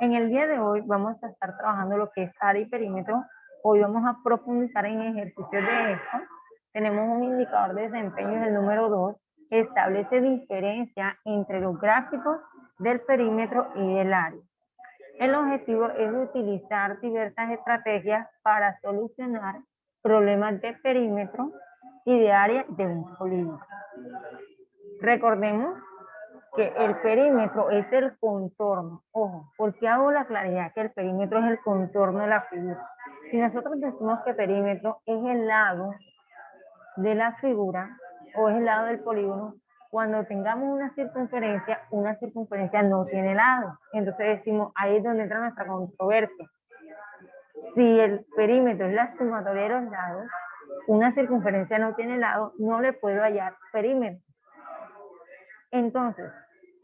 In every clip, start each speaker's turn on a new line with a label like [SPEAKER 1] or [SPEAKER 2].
[SPEAKER 1] En el día de hoy vamos a estar trabajando lo que es área y perímetro. Hoy vamos a profundizar en ejercicios de esto. Tenemos un indicador de desempeño, el número 2, establece diferencia entre los gráficos del perímetro y del área. El objetivo es utilizar diversas estrategias para solucionar problemas de perímetro y de área de un polígono. Recordemos que el perímetro es el contorno. Ojo, ¿por qué hago la claridad que el perímetro es el contorno de la figura? Si nosotros decimos que perímetro es el lado de la figura o es el lado del polígono, cuando tengamos una circunferencia no tiene lado. Entonces decimos, ahí es donde entra nuestra controversia. Si el perímetro es la sumatoria de los lados, una circunferencia no tiene lado, no le puedo hallar perímetro. Entonces,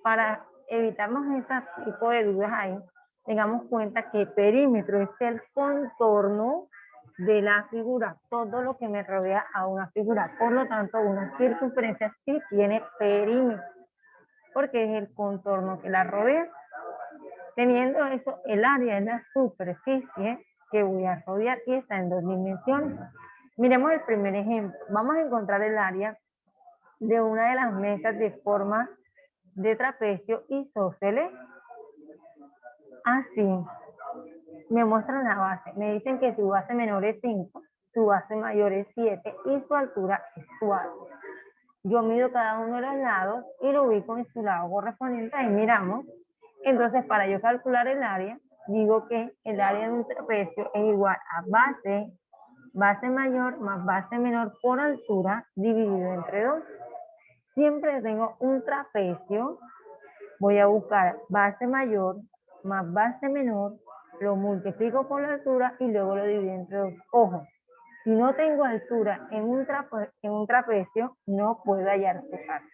[SPEAKER 1] para evitarnos ese tipo de dudas ahí, tengamos cuenta que perímetro es el contorno de la figura, todo lo que me rodea a una figura. Por lo tanto, una circunferencia sí tiene perímetro, porque es el contorno que la rodea. Teniendo eso, el área es la superficie que voy a rodear y está en 2 dimensiones. Miremos el primer ejemplo. Vamos a encontrar el área de una de las mesas de forma de trapecio isósceles. Así, me muestran la base. Me dicen que su base menor es 5, su base mayor es 7 y su altura es 4. Yo mido cada uno de los lados y lo ubico en su lado correspondiente. Ahí miramos. Entonces, para yo calcular el área, digo que el área de un trapecio es igual a base mayor más base menor por altura dividido entre 2. Siempre tengo un trapecio, voy a buscar base mayor más base menor, lo multiplico por la altura y luego lo divido entre 2. Ojo, si no tengo altura en un trapecio, no puedo hallar su área.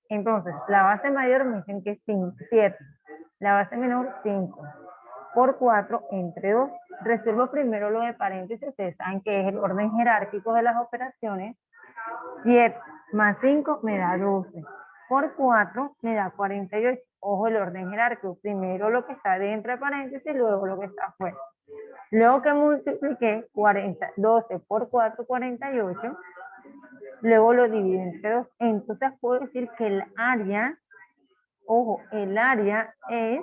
[SPEAKER 1] Entonces, la base mayor me dicen que es 7, la base menor 5, por 4 entre 2. Resuelvo primero lo de paréntesis, ustedes saben que es el orden jerárquico de las operaciones. 7 más 5 me da 12, por 4 me da 48. Ojo, el orden jerárquico, primero lo que está dentro de paréntesis, luego lo que está afuera. Luego que multipliqué 12 por 4, 48, luego lo divido entre 2. Entonces puedo decir que el área, ojo, el área es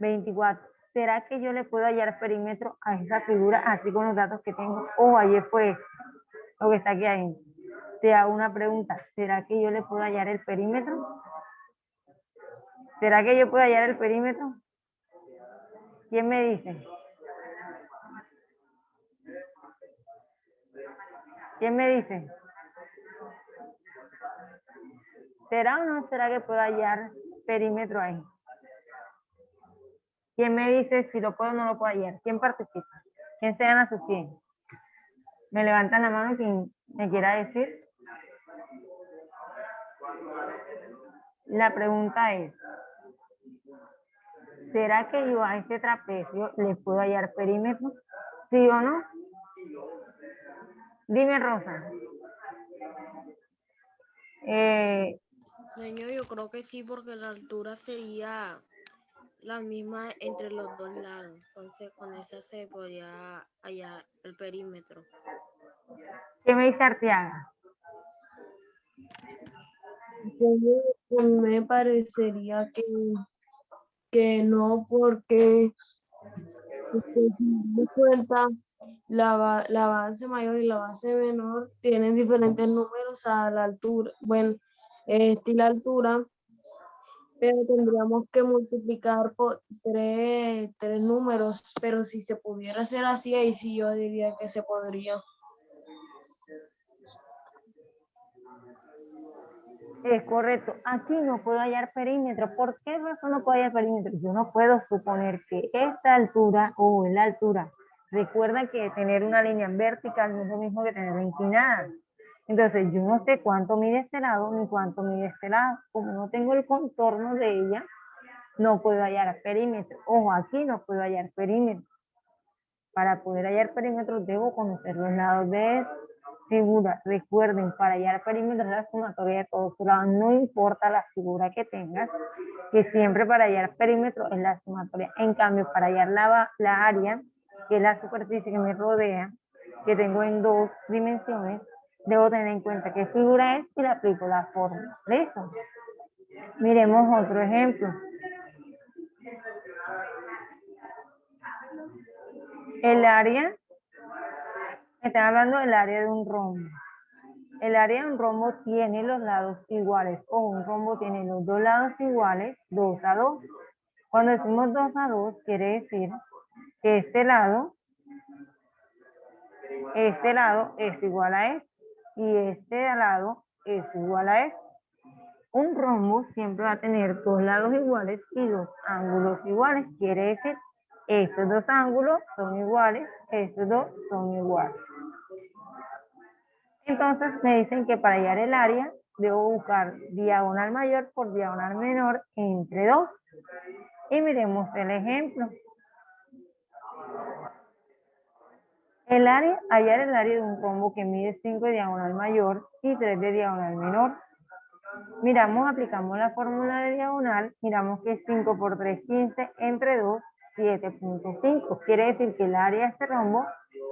[SPEAKER 1] 24. ¿Será que yo le puedo hallar perímetro a esa figura así con los datos que tengo? Ojo, ayer fue lo que está aquí adentro. Te hago una pregunta, ¿será que yo le puedo hallar el perímetro? ¿Será que yo puedo hallar el perímetro? ¿Quién me dice? ¿Quién me dice? ¿Será o no será que puedo hallar perímetro ahí? ¿Quién me dice si lo puedo o no lo puedo hallar? ¿Quién participa? ¿Quién se gana sus 100? Me levantan la mano quien me quiera decir. La pregunta es, ¿será que yo a este trapecio le puedo hallar perímetro? ¿Sí o no? Dime, Rosa.
[SPEAKER 2] Señor, yo creo que sí, porque la altura sería la misma entre los dos lados. Entonces, con esa se podría hallar el perímetro.
[SPEAKER 1] ¿Qué me dice Arteaga?
[SPEAKER 3] A mí me parecería que no, porque si me cuenta, la base mayor y la base menor tienen diferentes números a la altura, bueno, y la altura, pero tendríamos que multiplicar por tres números, pero si se pudiera hacer así, ahí sí yo diría que se podría.
[SPEAKER 1] Es correcto. Aquí no puedo hallar perímetro. ¿Por qué razón no puedo hallar perímetro? Yo no puedo suponer que esta altura o la altura. Recuerda que tener una línea vertical no es lo mismo que tenerla inclinada. Entonces, yo no sé cuánto mide este lado ni cuánto mide este lado. Como no tengo el contorno de ella, no puedo hallar perímetro. Ojo, aquí no puedo hallar perímetro. Para poder hallar perímetro, debo conocer los lados de esto. figura. Recuerden, para hallar perímetro es la sumatoria de todos sus lados, no importa la figura que tengas, que siempre para hallar perímetro es la sumatoria. En cambio, para hallar la área, que es la superficie que me rodea, que tengo en 2 dimensiones, debo tener en cuenta qué figura es y le aplico la fórmula. ¿Listo? Miremos otro ejemplo. El área, están hablando del área de un rombo. El área de un rombo tiene los lados iguales, o un rombo tiene los dos lados iguales, 2 a 2. Cuando decimos 2 a 2, quiere decir que este lado es igual a este, y este lado es igual a este. Un rombo siempre va a tener 2 lados iguales y 2 ángulos iguales. Quiere decir, estos 2 ángulos son iguales, estos 2 son iguales. Entonces me dicen que para hallar el área, debo buscar diagonal mayor por diagonal menor entre 2. Y miremos el ejemplo. Hallar el área de un rombo que mide 5 de diagonal mayor y 3 de diagonal menor. Miramos, aplicamos la fórmula de diagonal, miramos que 5 por 3, 15, entre 2, 7.5. Quiere decir que el área de este rombo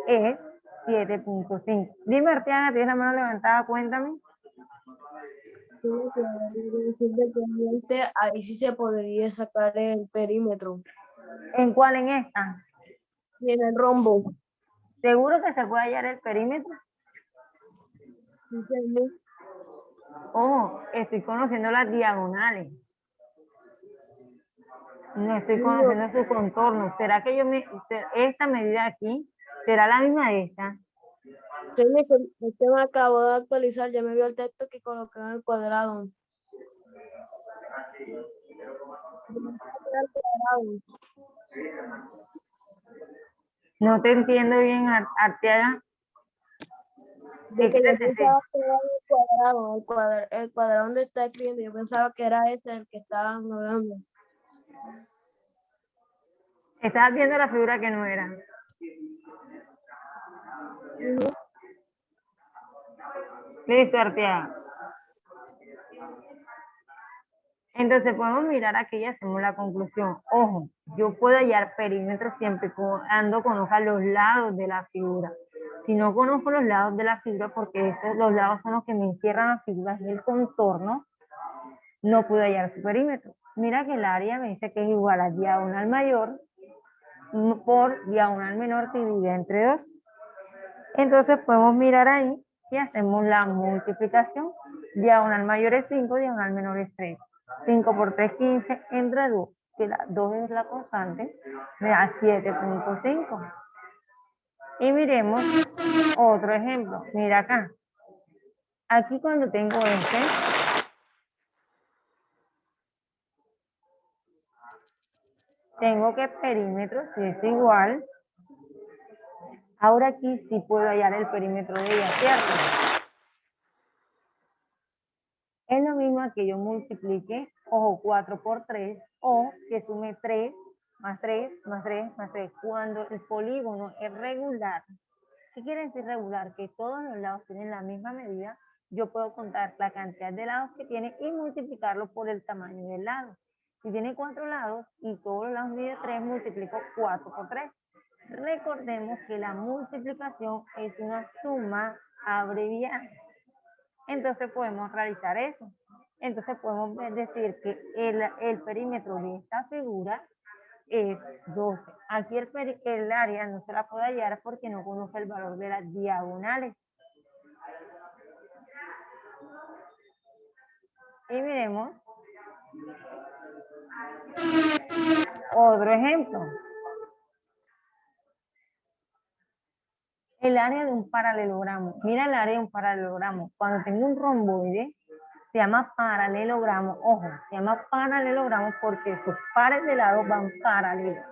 [SPEAKER 1] es 7.5. Dime, Arteaga, tienes la mano levantada, cuéntame.
[SPEAKER 3] Ahí sí se podría sacar el perímetro.
[SPEAKER 1] ¿En cuál? En esta.
[SPEAKER 3] Y en el rombo.
[SPEAKER 1] ¿Seguro que se puede hallar el perímetro? Oh, estoy conociendo las diagonales. No estoy conociendo su contorno. ¿Será que esta medida aquí, será la misma de esta?
[SPEAKER 3] Este me acabo de actualizar, ya me vio el texto que coloqué en el cuadrado.
[SPEAKER 1] No te entiendo bien, Arteaga.
[SPEAKER 3] ¿Qué quieres decir? Pensaba que era el cuadrado donde está escribiendo, yo pensaba que era este el que estaban hablando.
[SPEAKER 1] Estabas viendo la figura que no era. Listo, Arteaga. Entonces podemos mirar aquí y hacemos la conclusión. Ojo, yo puedo hallar perímetros siempre cuando conozca los lados de la figura. Si no conozco los lados de la figura, porque los lados son los que me encierran la figura y el contorno, no puedo hallar su perímetro. Mira que el área me dice que es igual a diagonal mayor por diagonal menor dividida entre 2. Entonces podemos mirar ahí y hacemos la multiplicación. Diagonal mayor es 5, diagonal menor es 3. 5 por 3, 15, entre 2, que la 2 es la constante, me da 7.5. Y miremos otro ejemplo. Mira acá. Aquí cuando tengo tengo que perímetro, si es igual. Ahora aquí sí puedo hallar el perímetro de ella, ¿cierto? Es lo mismo que yo multiplique, ojo, 4 por 3, o que sume 3, más 3, más 3, más 3. Cuando el polígono es regular, ¿qué quiere decir regular? Que todos los lados tienen la misma medida. Yo puedo contar la cantidad de lados que tiene y multiplicarlo por el tamaño del lado. Si tiene 4 lados y todos los lados mide 3, multiplico 4 por 3. Recordemos que la multiplicación es una suma abreviada. Entonces podemos realizar eso. Entonces podemos decir que el perímetro de esta figura es 12. Aquí el área no se la puede hallar porque no conoce el valor de las diagonales. Y miremos otro ejemplo. El área de un paralelogramo. Mira el área de un paralelogramo. Cuando tengo un romboide, se llama paralelogramo. Ojo, se llama paralelogramo porque sus pares de lados van paralelos.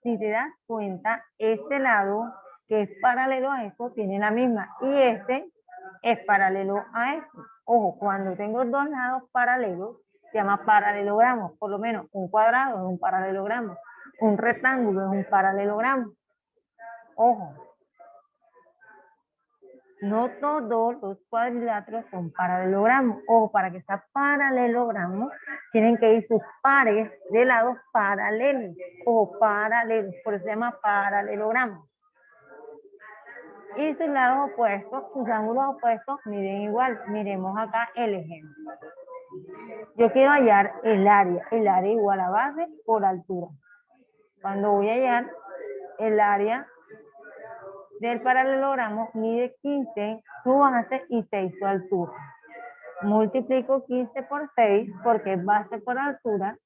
[SPEAKER 1] Si te das cuenta, este lado que es paralelo a esto tiene la misma y este es paralelo a esto. Ojo, cuando tengo dos lados paralelos, se llama paralelogramo. Por lo menos un cuadrado es un paralelogramo. Un rectángulo es un paralelogramo. Ojo. No todos los cuadriláteros son paralelogramos. O para que sea paralelogramo, tienen que ir sus pares de lados paralelos o paralelos. Por eso se llama paralelogramo. Y sus lados opuestos, sus ángulos opuestos, miden igual. Miremos acá el ejemplo. Yo quiero hallar el área. El área igual a base por altura. Cuando voy a hallar el área del paralelogramo, mide 15 su base y 6 su altura. Multiplico 15 por 6 porque es base por altura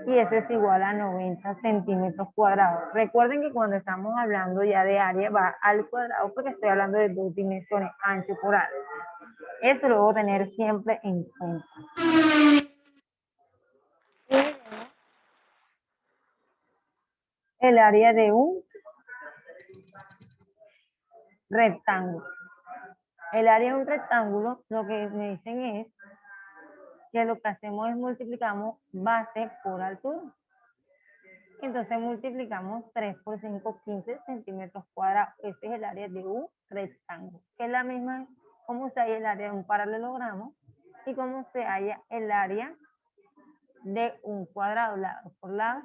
[SPEAKER 1] y eso es igual a 90 centímetros cuadrados. Recuerden que cuando estamos hablando ya de área va al cuadrado porque estoy hablando de dos dimensiones, ancho por alto. Eso lo debo tener siempre en cuenta. El área de un rectángulo. El área de un rectángulo, lo que me dicen es que lo que hacemos es multiplicamos base por altura. Entonces multiplicamos 3 por 5, 15 centímetros cuadrados. Ese es el área de un rectángulo. Que es la misma como se halla el área de un paralelogramo y como se halla el área de un cuadrado, lado por lado.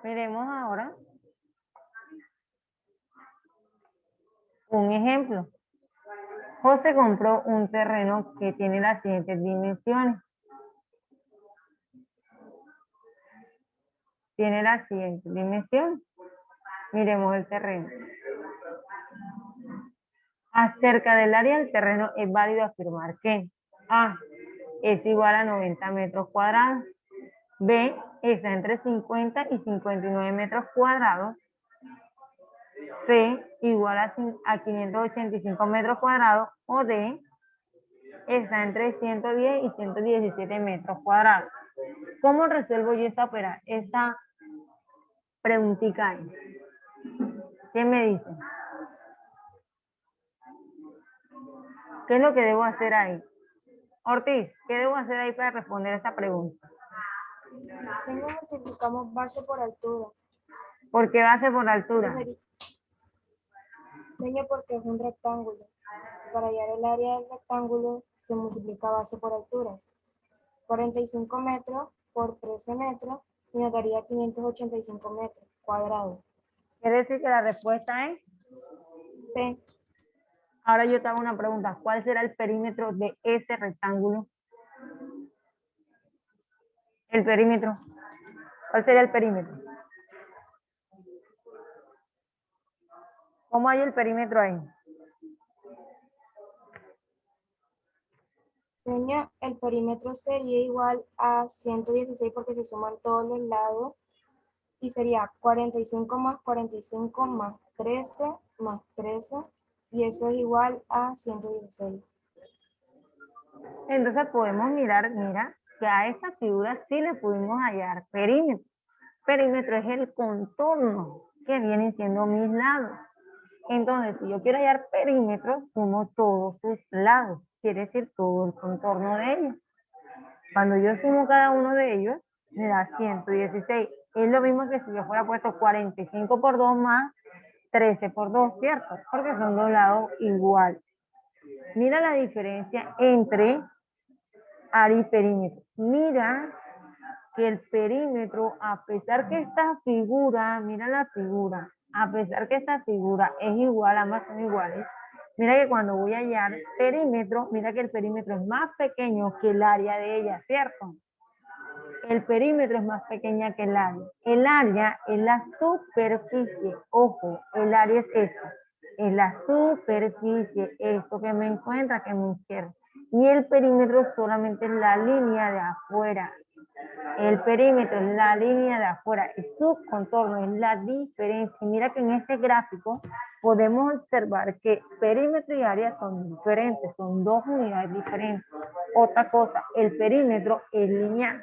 [SPEAKER 1] Miremos ahora un ejemplo. José compró un terreno que tiene las siguientes dimensiones. Tiene las siguientes dimensiones. Miremos el terreno. Acerca del área del terreno es válido afirmar que A es igual a 90 metros cuadrados, B está entre 50 y 59 metros cuadrados, C igual a 585 metros cuadrados o D está entre 110 y 117 metros cuadrados. ¿Cómo resuelvo yo esa preguntita ahí? ¿Qué me dicen? ¿Qué es lo que debo hacer ahí? Ortiz, ¿qué debo hacer ahí para responder esta pregunta?
[SPEAKER 4] Señor, multiplicamos base por altura.
[SPEAKER 1] ¿Por qué base por altura?
[SPEAKER 4] Señor, porque es un rectángulo. Para hallar el área del rectángulo se multiplica base por altura. 45 metros por 13 metros y nos daría 585 metros cuadrados.
[SPEAKER 1] Quiere decir que la respuesta es
[SPEAKER 4] C.
[SPEAKER 1] Ahora yo te hago una pregunta. ¿Cuál será el perímetro de ese rectángulo? El perímetro. ¿Cuál sería el perímetro? ¿Cómo hay el perímetro ahí?
[SPEAKER 4] Señor, el perímetro sería igual a 116 porque se suman todos los lados y sería 45 más 45 más 13 y eso es igual a 116.
[SPEAKER 1] Entonces podemos mirar, mira, que a esta figura sí le pudimos hallar perímetro. Perímetro es el contorno que vienen siendo mis lados. Entonces, si yo quiero hallar perímetro, sumo todos sus lados, quiere decir todo el contorno de ellos. Cuando yo sumo cada uno de ellos, me da 116. Es lo mismo que si yo fuera puesto 45 por 2 más 13 por 2, ¿cierto? Porque son dos lados iguales. Mira la diferencia entre área y perímetro. Mira que el perímetro, a pesar que esta figura, mira la figura, a pesar que esta figura es igual, ambas son iguales, mira que cuando voy a hallar perímetro, mira que el perímetro es más pequeño que el área de ella, ¿cierto? El perímetro es más pequeña que el área. El área es la superficie, ojo, el área es esto, es la superficie, esto que me encuentra, que me izquierda. Y el perímetro solamente es la línea de afuera. El perímetro es la línea de afuera, el subcontorno es la diferencia. Mira que en este gráfico podemos observar que perímetro y área son diferentes, son dos unidades diferentes. Otra cosa, el perímetro es lineal.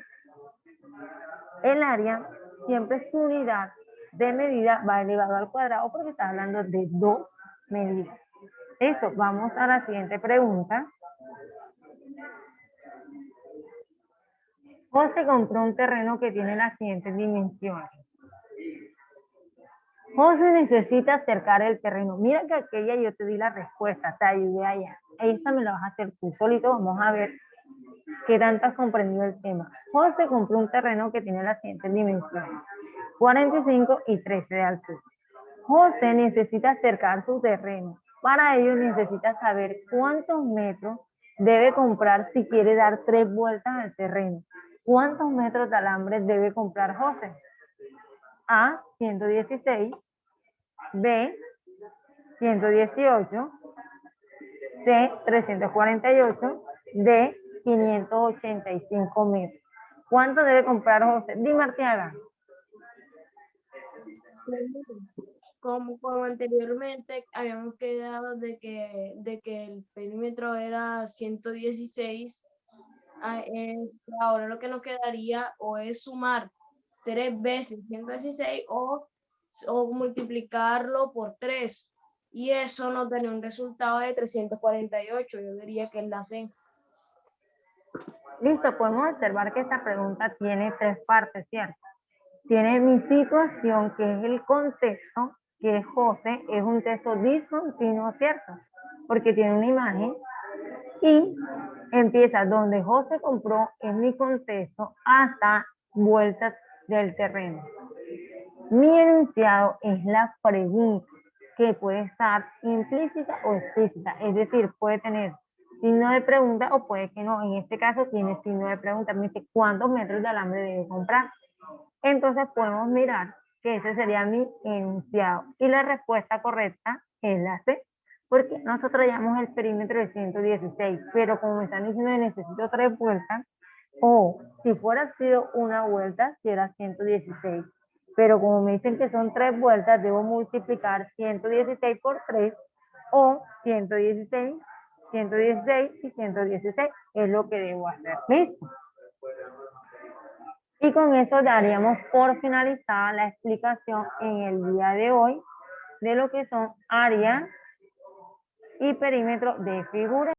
[SPEAKER 1] El área siempre su unidad de medida va elevado al cuadrado porque está hablando de dos medidas. Listo, vamos a la siguiente pregunta. José compró un terreno que tiene las siguientes dimensiones. José necesita acercar el terreno. Mira que aquella yo te di la respuesta, te ayudé allá. Esta me la vas a hacer tú solito. Vamos a ver qué tanto has comprendido el tema. José compró un terreno que tiene las siguientes dimensiones: 45 y 13 de altura. José necesita acercar su terreno. Para ello necesita saber cuántos metros debe comprar si quiere dar 3 vueltas al terreno. ¿Cuántos metros de alambre debe comprar José? A, 116, B, 118, C, 348, D, 585 metros. ¿Cuánto debe comprar José? Dime, Arteaga.
[SPEAKER 3] Como anteriormente habíamos quedado de que el perímetro era 116, ahora lo que nos quedaría o es sumar 3 veces 116 o multiplicarlo por 3. Y eso nos daría un resultado de 348. Yo diría que es la C.
[SPEAKER 1] Listo, podemos observar que esta pregunta tiene 3 partes, ¿cierto? Tiene mi situación, que es el contexto, que es José, es un texto discontinuo, ¿cierto? Porque tiene una imagen. Y empieza donde José compró, es mi contexto, hasta vueltas del terreno. Mi enunciado es la pregunta, que puede estar implícita o explícita, es decir, puede tener signo de pregunta o puede que no. En este caso tiene signo de pregunta, me dice cuántos metros de alambre debe comprar. Entonces podemos mirar que ese sería mi enunciado y la respuesta correcta es la C, porque nosotros llamamos el perímetro de 116, pero como me están diciendo que necesito 3 vueltas, o si fuera sido una vuelta, si era 116, pero como me dicen que son 3 vueltas, debo multiplicar 116 por 3, o 116, 116 y 116, es lo que debo hacer. ¿Listo? Y con eso daríamos por finalizada la explicación en el día de hoy de lo que son área y perímetro de figuras.